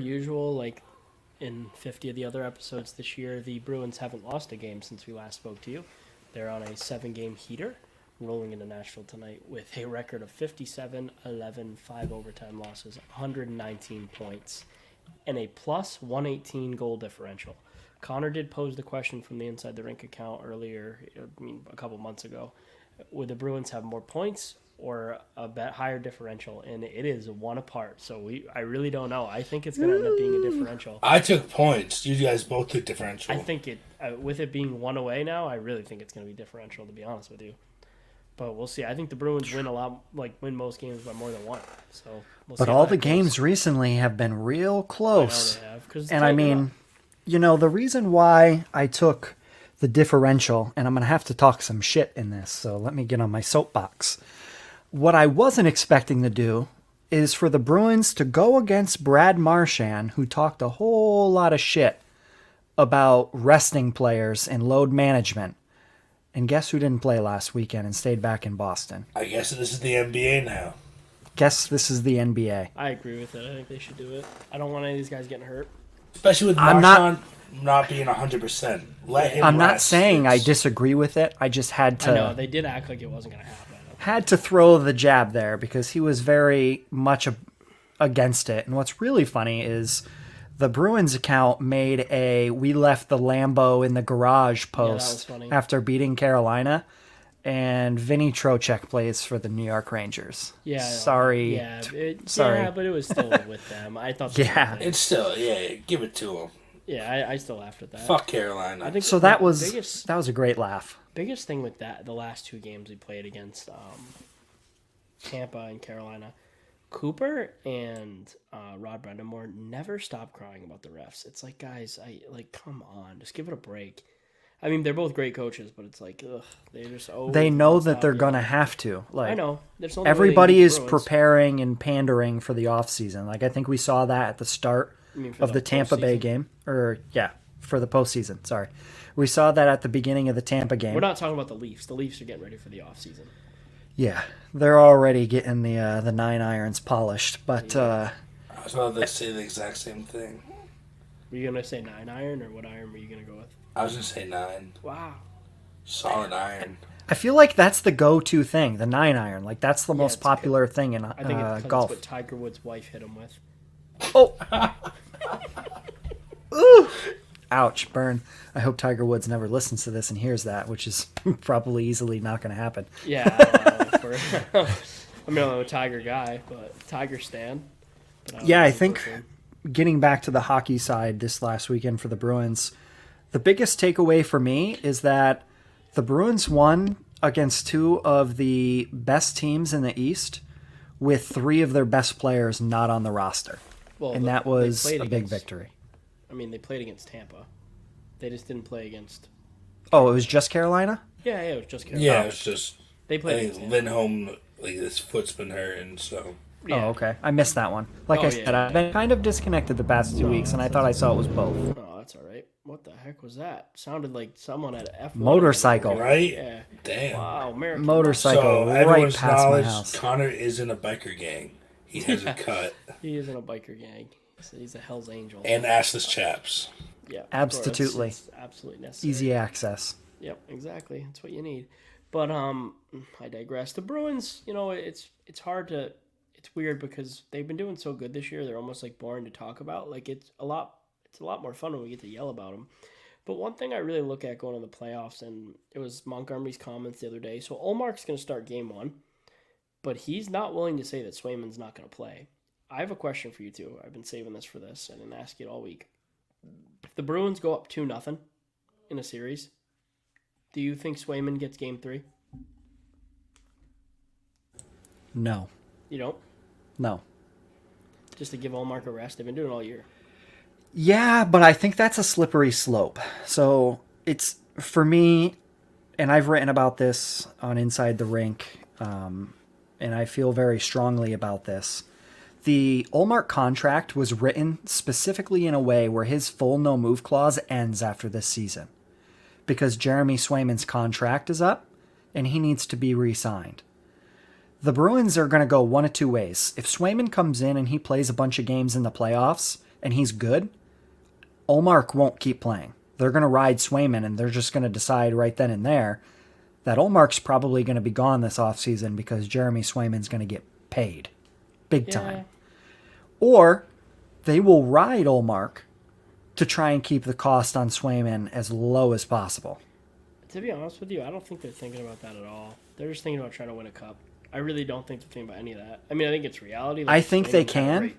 usual, like in 50 of the other episodes this year, the Bruins haven't lost a game since we last spoke to you. They're on a 7-game heater, rolling into Nashville tonight with a record of 57, 11, 5 overtime losses, 119 points, and a plus 118 goal differential. Connor did pose the question from the Inside the Rink account earlier, a couple months ago, would the Bruins have more points or a bet higher differential? And it is 1 apart, so I really don't know. I think it's going to end up being a differential. I took points. You guys both took differential. I think with it being 1 away now, I really think it's going to be differential, to be honest with you. But we'll see. I think the Bruins win most games by more than 1. So we'll see. But all the games recently have been real close. I know they have, and I mean, the reason why I took the differential, and I'm going to have to talk some shit in this, so let me get on my soapbox. What I wasn't expecting to do is for the Bruins to go against Brad Marchand, who talked a whole lot of shit about resting players and load management. And guess who didn't play last weekend and stayed back in Boston? I guess this is the NBA now. Guess this is the NBA. I agree with it. I think they should do it. I don't want any of these guys getting hurt. Especially with Marchand not being 100%. Let him I'm not rest. saying I disagree with it. I just had to... I know, they did act like it wasn't going to happen. Had to throw the jab there because he was very much against it. And what's really funny is the Bruins account made we left the Lambo in the garage post after beating Carolina, and Vinny Trocheck plays for the New York Rangers. Yeah. Sorry. Sorry. Yeah, but it was still with them. I thought. It's still, give it to him. Yeah, I still laughed at that. Fuck Carolina. I think so. That was a great laugh. Biggest thing with the last 2 games we played against Tampa and Carolina, Cooper and Rod Brendamore never stop crying about the refs. It's like, guys, come on, just give it a break. I mean, they're both great coaches, but it's like, ugh, they just they know that they're gonna have to. Like, I know. Everybody is preparing and pandering for the off season. Like, I think we saw that at the start of the Tampa Bay game, for the postseason. Sorry. We saw that at the beginning of the Tampa game. We're not talking about the Leafs. The Leafs are getting ready for the offseason. Yeah, they're already getting the 9 irons polished. But I was about to say the exact same thing. Were you going to say 9 iron, or what iron were you going to go with? I was going to say 9. Wow. Solid iron. I feel like that's the go-to thing, the 9 iron. Like, that's the most popular thing in golf. I think it's what Tiger Woods' wife hit him with. Oh! Ooh! Ouch, burn. I hope Tiger Woods never listens to this and hears that, which is probably easily not going to happen. Yeah, I'm a Tiger guy, but Tiger stan. Yeah, I think getting back to the hockey side this last weekend for the Bruins, the biggest takeaway for me is that the Bruins won against 2 of the best teams in the East with 3 of their best players not on the roster. And that was a big victory. I mean, they played against Tampa. They just didn't play against... Oh, it was just Carolina? Yeah, it was just Carolina. Yeah, it was just... They played against Lindholm, his foot's been hurting, so... Yeah. Oh, okay. I missed that one. Like I said, I've been kind of disconnected the past 2 weeks, and I thought I saw it was both. Oh, that's all right. What the heck was that? Sounded like someone at F1. Motorcycle. Right? Yeah. Damn. Wow, American. Motorcycle So, right everyone's past my knowledge, house. Connor is in a biker gang. He has a cut. He is in a biker gang. He's a Hell's Angel. And assless chaps. Yeah. Absolutely. It's absolutely necessary. Easy access. Yep, exactly. That's what you need. But I digress. The Bruins, it's hard to... It's weird because they've been doing so good this year. They're almost like boring to talk about. Like it's a lot more fun when we get to yell about them. But one thing I really look at going to the playoffs, and it was Montgomery's comments the other day. So Olmark's going to start game 1, but he's not willing to say that Swayman's not going to play. I have a question for you two. I've been saving this for this. I didn't ask it all week. If the Bruins go up 2-0 in a series, do you think Swayman gets game 3? No. You don't? No. Just to give Olmark a rest? They've been doing it all year. Yeah, but I think that's a slippery slope. So it's, for me, and I've written about this on Inside the Rink, and I feel very strongly about this. The Olmark contract was written specifically in a way where his full no-move clause ends after this season. Because Jeremy Swayman's contract is up, and he needs to be re-signed. The Bruins are going to go one of 2 ways. If Swayman comes in and he plays a bunch of games in the playoffs, and he's good, Olmark won't keep playing. They're going to ride Swayman, and they're just going to decide right then and there that Olmark's probably going to be gone this offseason because Jeremy Swayman's going to get paid big time. Or they will ride Olmark to try and keep the cost on Swayman as low as possible. To be honest with you, I don't think they're thinking about that at all. They're just thinking about trying to win a cup. I really don't think they're thinking about any of that. I mean, I think it's reality. I think they can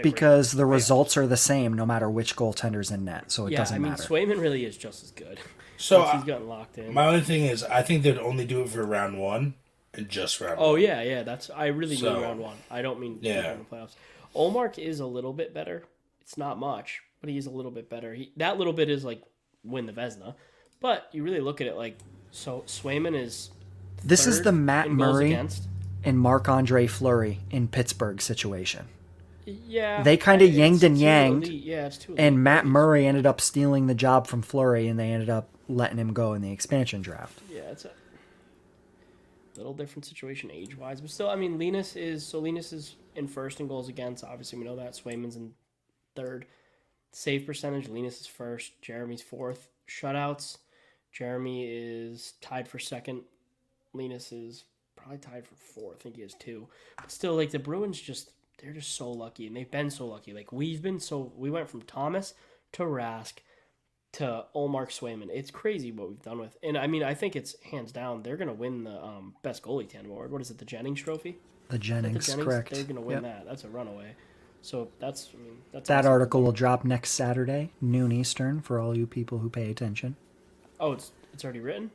because the results are the same no matter which goaltender's in net, so it doesn't matter. Swayman really is just as good. So he's gotten locked in. My only thing is, I think they'd only do it for round 1 and just round 1. Oh, yeah. I really mean round 1. I don't mean in the playoffs. Olmark is a little bit better. It's not much, but he's a little bit better. That little bit is like win the Vezina. But you really look at it like, so Swayman is this is the Matt Murray against. And Marc-Andre Fleury in Pittsburgh situation. Yeah. They kind of yanged and yanged. Yeah, it's too and Matt Murray ended up stealing the job from Fleury, and they ended up letting him go in the expansion draft. Yeah, it's a little different situation age-wise. But still, I mean, Linus is in first in goals against. Obviously, we know that. Swayman's in third. Save percentage, Linus is first. Jeremy's fourth. Shutouts, Jeremy is tied for second. Linus is probably tied for fourth. I think he has 2. But still, like, the Bruins they're just so lucky, and they've been so lucky. Like, we went from Thomas to Rask to Olmark Swayman. It's crazy what we've done with. And I mean, I think it's hands down. They're gonna win the best goalie tandem award. What is it? The Jennings Trophy. The Jennings, correct. They're gonna win that. That's a runaway. So that's that awesome. Article will drop next Saturday, noon Eastern, for all you people who pay attention. Oh, it's already written?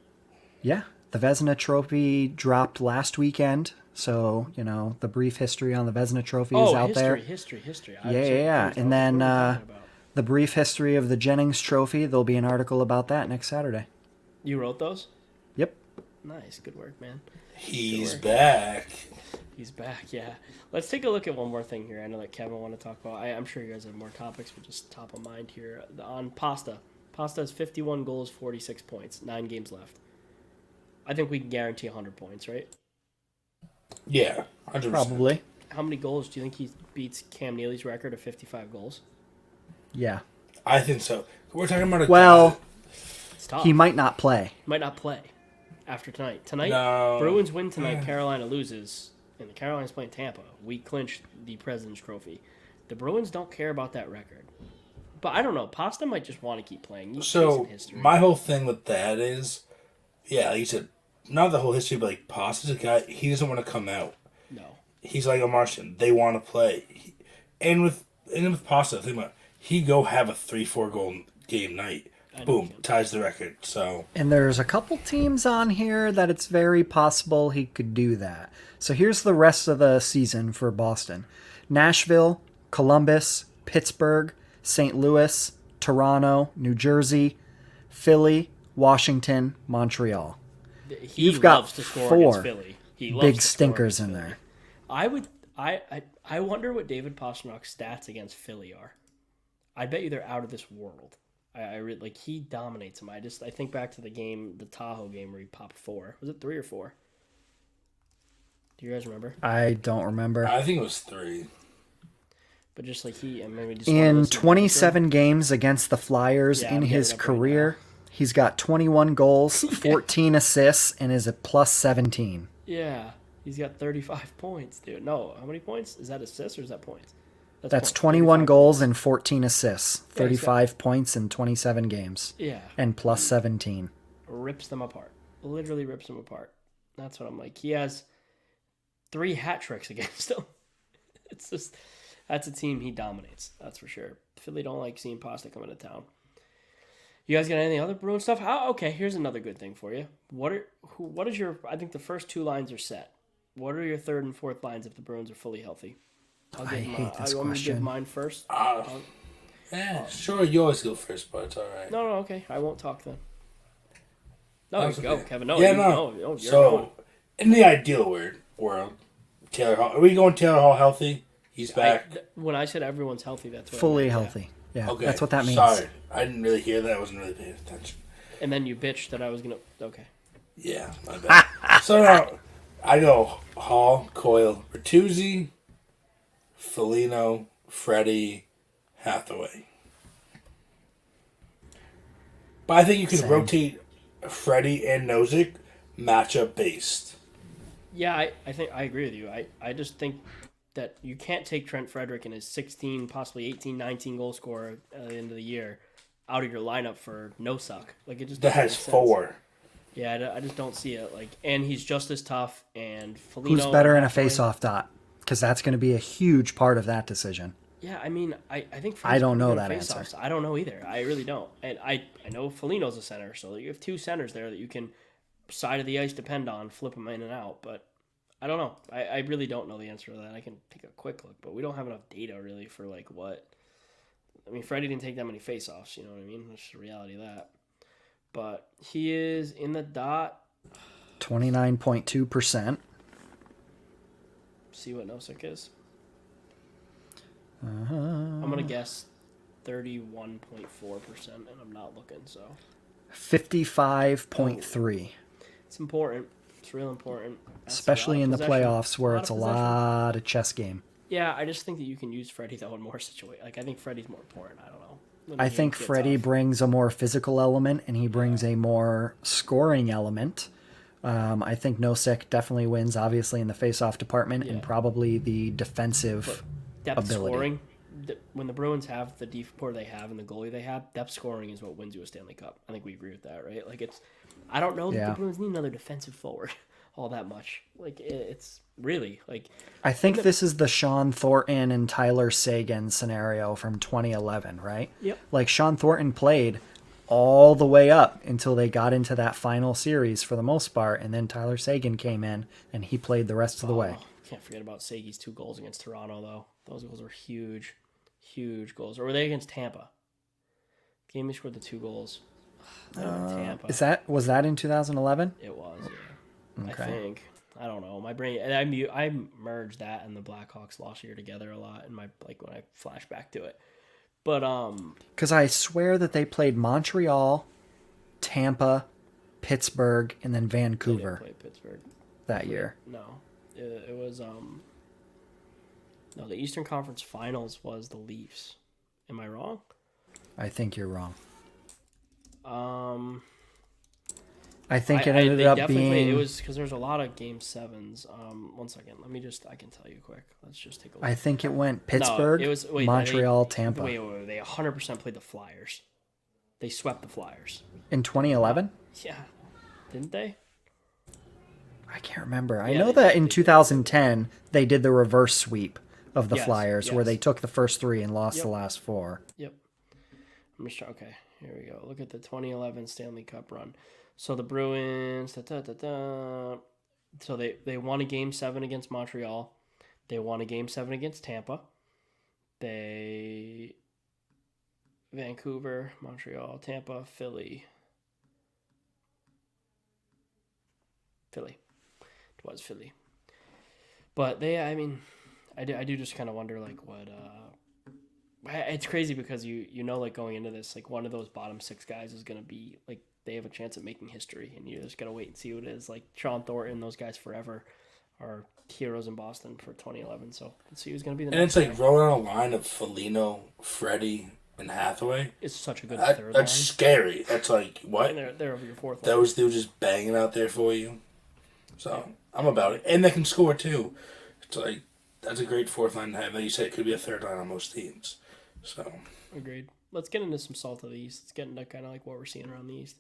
Yeah. The Vezina Trophy dropped last weekend, so, the brief history on the Vezina Trophy is out there. History. Yeah. And then the brief history of the Jennings Trophy, there'll be an article about that next Saturday. You wrote those? Yep. Nice. Good work, man. He's back. He's back, yeah. Let's take a look at one more thing here. I know that Kevin wanted to talk about. I'm sure you guys have more topics, but just top of mind here. On Pasta. Pasta has 51 goals, 46 points, 9 games left. I think we can guarantee 100 points, right? Yeah, 100%. Probably. How many goals do you think he beats Cam Neely's record of 55 goals? Yeah. I think so. We're talking about it's tough. He might not play. Might not play after tonight. Tonight, no. Bruins win tonight, Carolina loses, and the Carolinas playing Tampa. We clinched the President's Trophy. The Bruins don't care about that record. But I don't know. Pasta might just want to keep playing. So, my whole thing with that is, yeah, like you said, not the whole history, but like Pasta's a guy, he doesn't want to come out. No. He's like a Martian. They want to play. And with Pasta, think about it, he go have a 3-4 goal game night. Boom, ties the record. So, and there's a couple teams on here that it's very possible he could do that. So here's the rest of the season for Boston: Nashville, Columbus, Pittsburgh, St. Louis, Toronto, New Jersey, Philly, Washington, Montreal. You've got 4 big stinkers in there. I wonder what David Pastrnak's stats against Philly are. I bet you they're out of this world. I really, like, he dominates them. I think back to the game, the Tahoe game, where he popped 4. Was it 3 or 4? Do you guys remember? I don't remember. I think it was 3. But just like in 27 games against the Flyers in his career, he's got 21 goals, 14 assists, and is at plus 17. Yeah, he's got 35 points, dude. No, how many points? Is that assists or is that points? That's 21 goals and 14 assists, 35 points in 27 games. Yeah. And plus 17. Rips them apart. Literally rips them apart. That's what I'm like. He has 3 hat tricks against them. It's just, that's a team he dominates. That's for sure. Philly don't like seeing Pasta coming to town. You guys got any other Bruin stuff? Okay, here's another good thing for you. What is your, I think the first 2 lines are set. What are your third and fourth lines if the Bruins are fully healthy? I hate this question. Want me to give mine first? Sure, you always go first, but it's all right. No, okay. I won't talk then. No, you go, Kevin. No, no. So, in the ideal world, Taylor Hall. Are we going Taylor Hall healthy? He's back. When I said everyone's healthy, that's what fully healthy. Yeah, okay. That's what that means. Sorry, I didn't really hear that. I wasn't really paying attention. And then you bitched that I was gonna. Okay. Yeah, my bad. So now I go Hall, Coyle, Bertuzzi, Foligno, Freddie, Hathaway. But I think you can Same. rotate Freddie and Nozick matchup based. Yeah, I think I agree with you. I just think that you can't take Trent Frederick and his 16, possibly 18, 19 goal scorer at the end of the year out of your lineup for no suck. Like it just That doesn't has make sense. 4. Yeah, I just don't see it. Like, and he's just as tough. And Felino Who's better in a Hathaway- face-off dot? Because that's going to be a huge part of that decision. Yeah, I mean, I think I Freddie's don't pretty know good that at answer. faceoffs. I don't know either. I really don't. And I know Felino's a center, so you have two centers there that you can side of the ice depend on, flip them in and out. But I don't know. I really don't know the answer to that. I can take a quick look, but we don't have enough data really for like what. I mean, Freddie didn't take that many faceoffs. You know what I mean? That's just the reality of that. But he is in the dot. 29.2%. See what Nosek is. I'm gonna guess 31.4%, and I'm not looking. So 55.3. it's important. It's real important. That's Especially a in lot the of possession. playoffs where it's a possession. lot of chess game. Yeah, I just think that you can use Freddie though in more situations. Like I think Freddie's more important. I don't know. When I the think games get Freddie tough. brings a more physical element and he brings a more scoring element. I think Nosek definitely wins, obviously, in the face-off department and Yeah. probably the defensive Depth ability. scoring. When the Bruins have the deep core they have and the goalie they have, depth scoring is what wins you a Stanley Cup. I think we agree with that, right? Like it's. I don't know that Yeah. the Bruins need another defensive forward all that much. Like it's really like I think this is the Sean Thornton and Tyler Sagan scenario from 2011, right? Yep. Like Sean Thornton played all the way up until they got into that final series for the most part, and then Tyler Sagan came in and he played the rest of the way. Can't forget about Sagi's 2 goals against Toronto though. Those goals were huge, huge goals. Or were they against Tampa? Game he scored the 2 goals. Tampa. Was that in 2011? It was, yeah. Okay. I think. I don't know. My brain. And I merged that and the Blackhawks lost year together a lot in my like when I flash back to it. But Because I swear that they played Montreal, Tampa, Pittsburgh, and then they didn't Vancouver play Pittsburgh. that year. No, it was no. The Eastern Conference Finals was the Leafs. Am I wrong? I think you're wrong. Um, I think it they ended up definitely played. It being. was because there's a lot of Game 7s. 1 second. Let me just. I can tell you quick. Let's just take a look. I think it went Pittsburgh, No, it was wait, Montreal, they, Tampa. Wait. They 100% played the Flyers. They swept the Flyers. In 2011? Yeah, didn't they? I can't remember. I Yeah, know they that did. in 2010 they did the reverse sweep of the Yes, Flyers where yes. they took the first 3 and lost Yep. the last 4. Yep. I'm just trying. Okay, here we go. Look at the 2011 Stanley Cup run. So the Bruins. So they won a Game 7 against Montreal. They won a Game 7 against Tampa. They Vancouver, Montreal, Tampa, Philly. It was Philly. But I mean, I do just kind of wonder like what it's crazy because you know like going into this like one of those bottom 6 guys is going to be like they have a chance at making history and you just got to wait and see what it is. Like Sean Thornton, those guys forever are heroes in Boston for 2011. So let's see who's going to be the And next it's like guy. rolling a line of Felino, Freddie, and Hathaway. It's such a good That's third line. scary. That's like, what? And they're over your fourth line. Those dudes just banging out there for you. So, I'm about it. And they can score, too. It's like, that's a great fourth line to have. Like you said, it could be a third line on most teams. So, Agreed. Let's get into some salt of the East. Let's get into kind of like what we're seeing around the East.